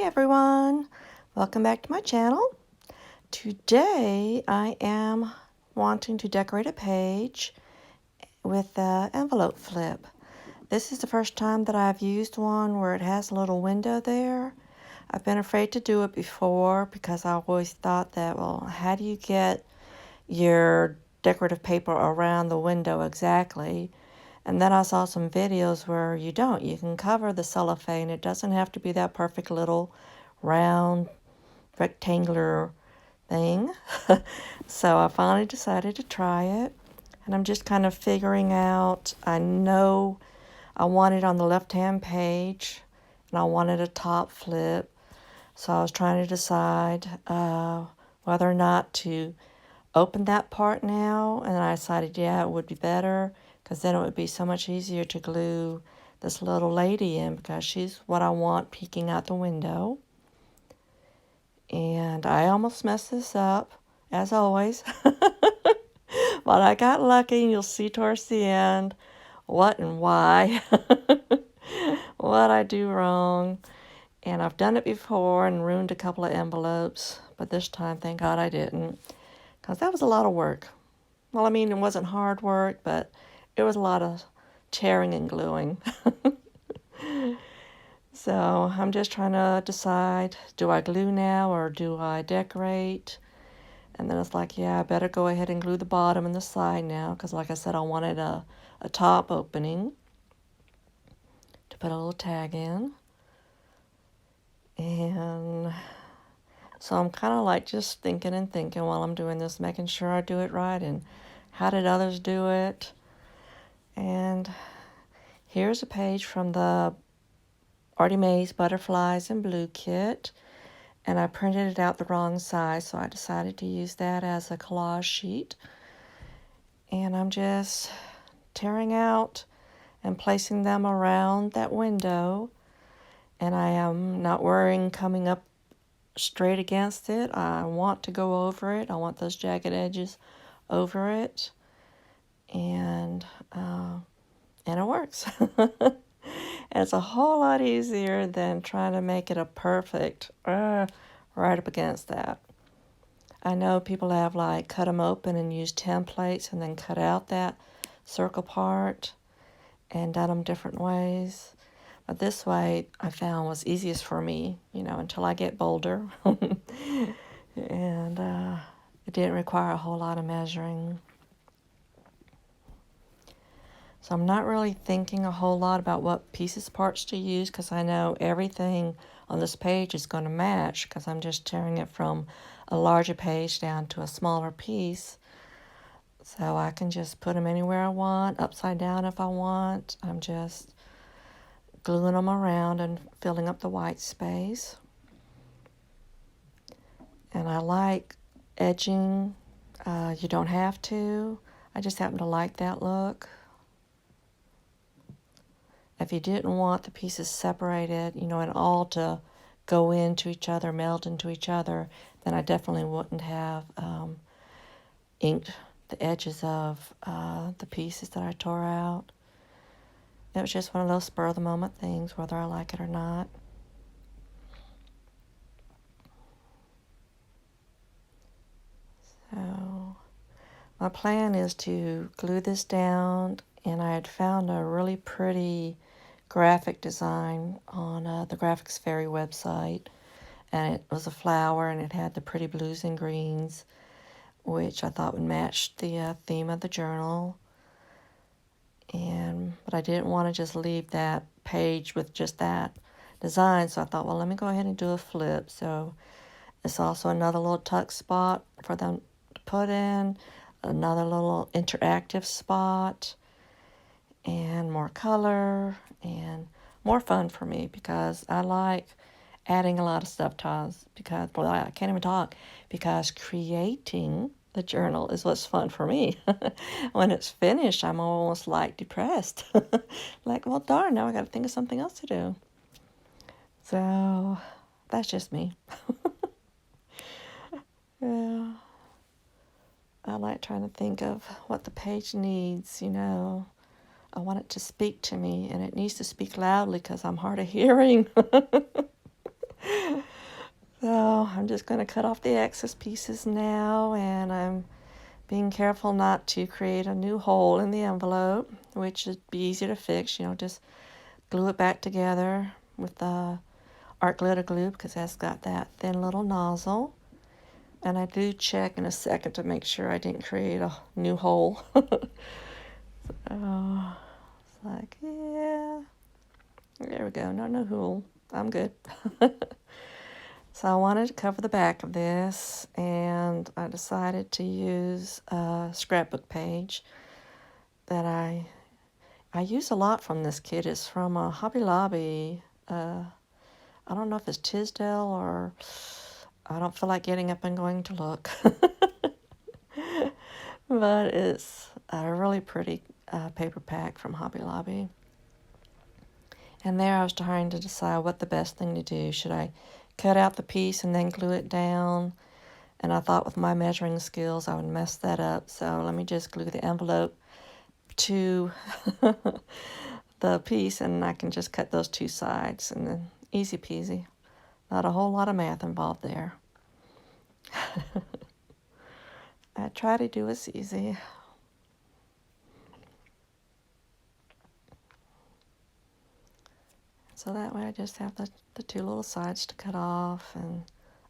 everyone, welcome back to my channel. Today I am wanting to decorate a page with an envelope flip. This is the first time that I've used one where it has a little window there. I've been afraid to do it before because I always thought that, well, how do you get your decorative paper around the window exactly? And then I saw some videos where you don't. You can cover the cellophane. It doesn't have to be that perfect little round rectangular thing. So I finally decided to try it. And I'm just kind of figuring out, I know I want it on the left-hand page. And I wanted a top flip. So I was trying to decide whether or not to open that part now. And I decided, yeah, it would be better, because then it would be so much easier to glue this little lady in, because she's what I want peeking out the window. And I almost messed this up, as always. But I got lucky, and you'll see towards the end what and why. What I do wrong. And I've done it before and ruined a couple of envelopes. But this time, thank God I didn't, because that was a lot of work. Well, I mean, it wasn't hard work, but it was a lot of tearing and gluing. So I'm just trying to decide, do I glue now or do I decorate? And then it's like, yeah, I better go ahead and glue the bottom and the side now, because like I said, I wanted a top opening to put a little tag in. And so I'm kind of like just thinking and thinking while I'm doing this, making sure I do it right and how did others do it. And here's a page from the Artie Mae's Butterflies in Blue kit. And I printed it out the wrong size, so I decided to use that as a collage sheet. And I'm just tearing out and placing them around that window. And I am not worrying coming up straight against it. I want to go over it. I want those jagged edges over it. And it works. And it's a whole lot easier than trying to make it a perfect right up against that. I know people have like cut them open and used templates and then cut out that circle part and done them different ways. But this way I found was easiest for me, until I get bolder. And it didn't require a whole lot of measuring. So I'm not really thinking a whole lot about what parts to use, because I know everything on this page is going to match, because I'm just tearing it from a larger page down to a smaller piece. So I can just put them anywhere I want, upside down if I want. I'm just gluing them around and filling up the white space. And I like edging. You don't have to. I just happen to like that look. If you didn't want the pieces separated, and all to go into each other, meld into each other, then I definitely wouldn't have inked the edges of the pieces that I tore out. It was just one of those spur-of-the-moment things, whether I like it or not. So my plan is to glue this down, and I had found a really pretty graphic design on the Graphics Fairy website, and it was a flower and it had the pretty blues and greens, which I thought would match the theme of the journal. But I didn't want to just leave that page with just that design, so I thought, well, let me go ahead and do a flip. So it's also another little tuck spot for them to put in, another little interactive spot, and more color and more fun for me, because I like adding a lot of stuff to because, well, I can't even talk, because creating the journal is what's fun for me. When it's finished, I'm almost like depressed. Like, well, darn, now I got to think of something else to do. So that's just me. Yeah. I like trying to think of what the page needs, I want it to speak to me, and it needs to speak loudly because I'm hard of hearing. I'm just going to cut off the excess pieces now, and I'm being careful not to create a new hole in the envelope, which would be easy to fix. Just glue it back together with the art glitter glue because that's got that thin little nozzle. And I do check in a second to make sure I didn't create a new hole. So it's like, yeah, there we go. No hole. I'm good. So I wanted to cover the back of this, and I decided to use a scrapbook page that I use a lot from this kit. It's from a Hobby Lobby. I don't know if it's Tisdale or I don't feel like getting up and going to look. But it's a really pretty paper pack from Hobby Lobby. And there I was trying to decide what the best thing to do. Should I cut out the piece and then glue it down? And I thought with my measuring skills I would mess that up. So let me just glue the envelope to the piece, and I can just cut those two sides, and then easy peasy. Not a whole lot of math involved there. I try to do it easy. So that way I just have the two little sides to cut off, and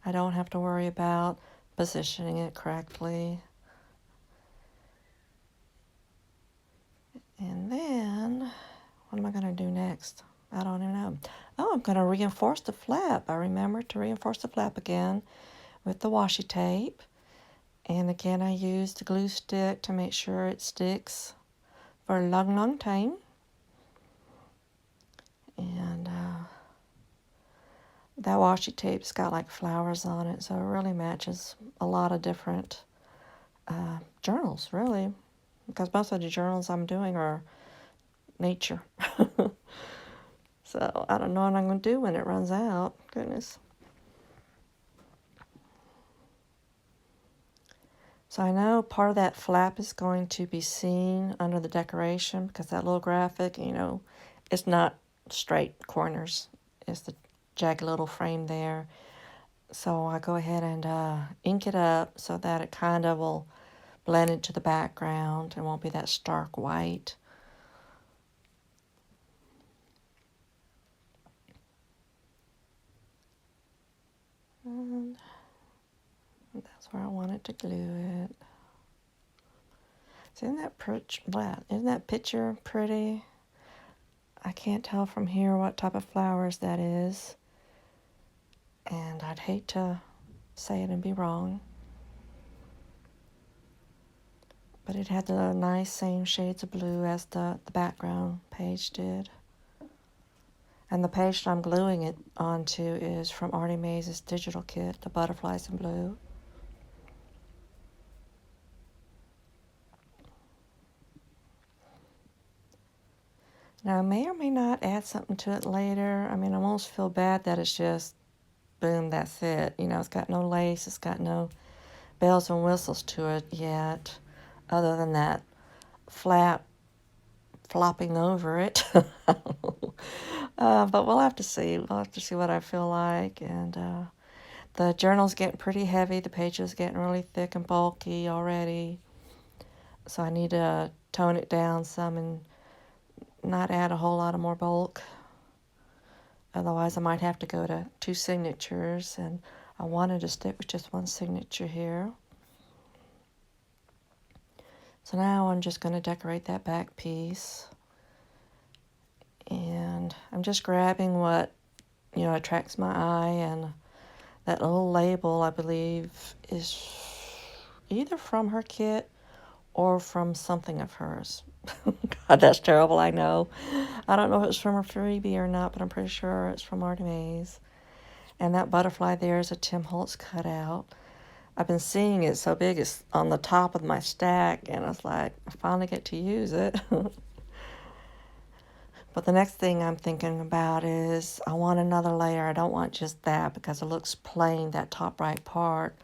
I don't have to worry about positioning it correctly. And then, what am I going to do next? I don't even know. Oh, I'm going to reinforce the flap. I remembered to reinforce the flap again with the washi tape. And again, I use the glue stick to make sure it sticks for a long, long time. And that washi tape's got like flowers on it, so it really matches a lot of different journals, really. Because most of the journals I'm doing are nature. So I don't know what I'm going to do when it runs out. Goodness. So I know part of that flap is going to be seen under the decoration because that little graphic, it's not straight corners. It's the jagged little frame there. So I go ahead and ink it up so that it kind of will blend into the background and won't be that stark white. And that's where I wanted to glue it. So isn't that picture pretty? I can't tell from here what type of flowers that is. And I'd hate to say it and be wrong. But it had the nice same shades of blue as the background page did. And the page that I'm gluing it onto is from Artie Mays' digital kit, the Butterflies in Blue. Now, I may or may not add something to it later. I almost feel bad that it's just, boom, that's it. It's got no lace, it's got no bells and whistles to it yet, other than that flap flopping over it. But we'll have to see. We'll have to see what I feel like. And the journal's getting pretty heavy. The pages getting really thick and bulky already. So I need to tone it down some and not add a whole lot of more bulk. Otherwise, I might have to go to 2 signatures. And I wanted to stick with just 1 signature here. So now I'm just going to decorate that back piece. And I'm just grabbing what, attracts my eye. And that little label, I believe, is either from her kit or from something of hers. God, that's terrible, I know. I don't know if it's from her freebie or not, but I'm pretty sure it's from Artie Mays. And that butterfly there is a Tim Holtz cutout. I've been seeing it so big, it's on the top of my stack, and I was like, I finally get to use it. But the next thing I'm thinking about is I want another layer. I don't want just that because it looks plain, that top right part.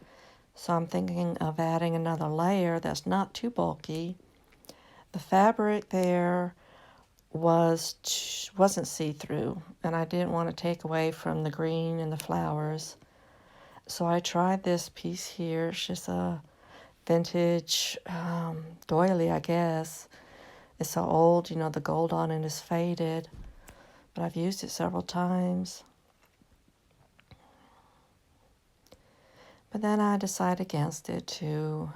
So I'm thinking of adding another layer that's not too bulky. The fabric there wasn't see-through, and I didn't want to take away from the green and the flowers. So I tried this piece here. It's just a vintage doily, I guess. It's so old, you know, the gold on it is faded, but I've used it several times. But then I decided against it too,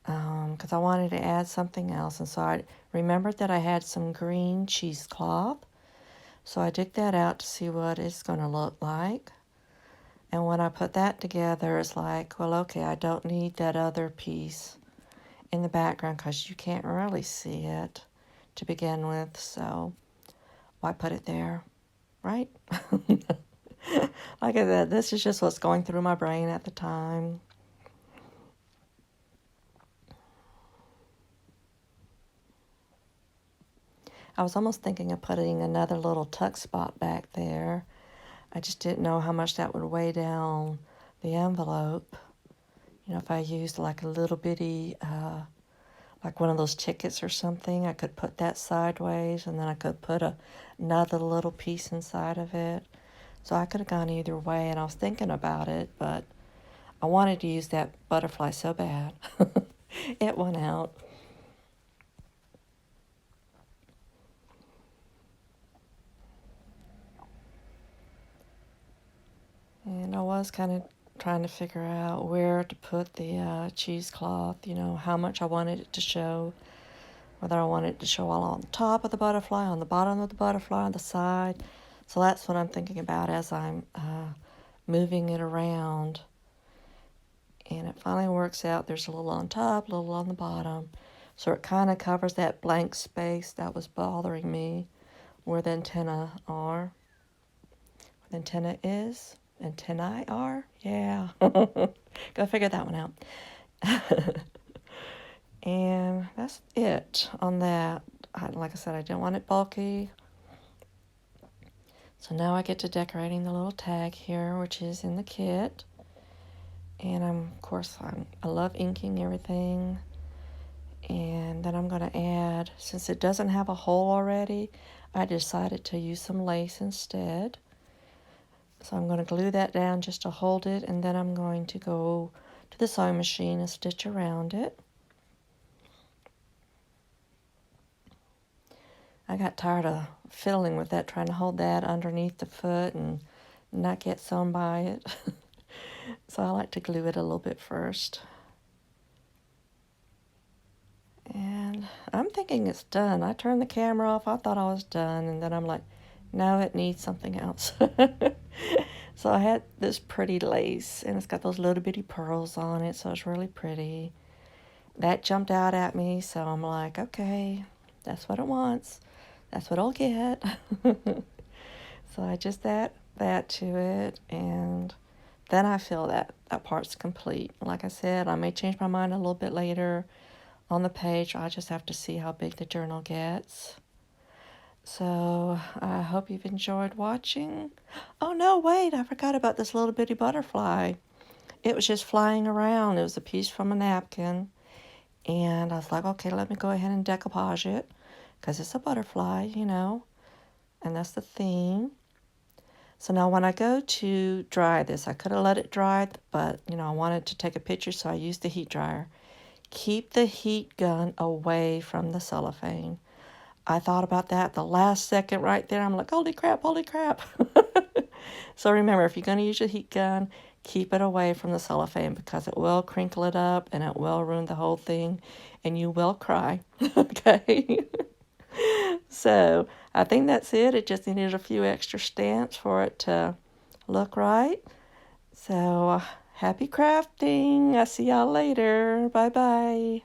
because I wanted to add something else. And so I remembered that I had some green cheesecloth. So I dig that out to see what it's going to look like. And when I put that together, it's like, well, okay, I don't need that other piece in the background because you can't really see it to begin with. So why put it there, right? Like I said, this is just what's going through my brain at the time. I was almost thinking of putting another little tuck spot back there. I just didn't know how much that would weigh down the envelope. You know, if I used like a little bitty, like one of those tickets or something, I could put that sideways and then I could put another little piece inside of it. So I could have gone either way, and I was thinking about it, but I wanted to use that butterfly so bad. It went out. And I was kind of trying to figure out where to put the cheesecloth, you know, how much I wanted it to show, whether I wanted it to show all on the top of the butterfly, on the bottom of the butterfly, on the side. So that's what I'm thinking about as I'm moving it around. And it finally works out. There's a little on top, a little on the bottom. So it kind of covers that blank space that was bothering me where the antennae are. Where the antenna is. Antennae are? Yeah. Go figure that one out. And that's it on that. Like I said, I didn't want it bulky. So now I get to decorating the little tag here, which is in the kit. And of course, I love inking everything. And then I'm going to add, since it doesn't have a hole already, I decided to use some lace instead. So I'm going to glue that down just to hold it, and then I'm going to go to the sewing machine and stitch around it. I got tired of fiddling with that, trying to hold that underneath the foot and not get sewn by it. So I like to glue it a little bit first. And I'm thinking it's done. I turned the camera off. I thought I was done. And then I'm like, no, it needs something else. So I had this pretty lace, and it's got those little bitty pearls on it, so it's really pretty. That jumped out at me, so I'm like, okay, that's what it wants. That's what I'll get. So I just add that to it, and then I feel that part's complete. Like I said, I may change my mind a little bit later on the page. I just have to see how big the journal gets. So I hope you've enjoyed watching. Oh no, wait, I forgot about this little bitty butterfly. It was just flying around. It was a piece from a napkin. And I was like, okay, let me go ahead and decoupage it because it's a butterfly, you know, and that's the theme. So now when I go to dry this, I could have let it dry, but, you know, I wanted to take a picture, so I used the heat dryer. Keep the heat gun away from the cellophane. I thought about that the last second right there. I'm like, holy crap, holy crap. So remember, if you're going to use your heat gun, keep it away from the cellophane because it will crinkle it up and it will ruin the whole thing and you will cry. Okay? So I think that's it. It just needed a few extra stamps for it to look right. So happy crafting. I'll see y'all later. Bye-bye.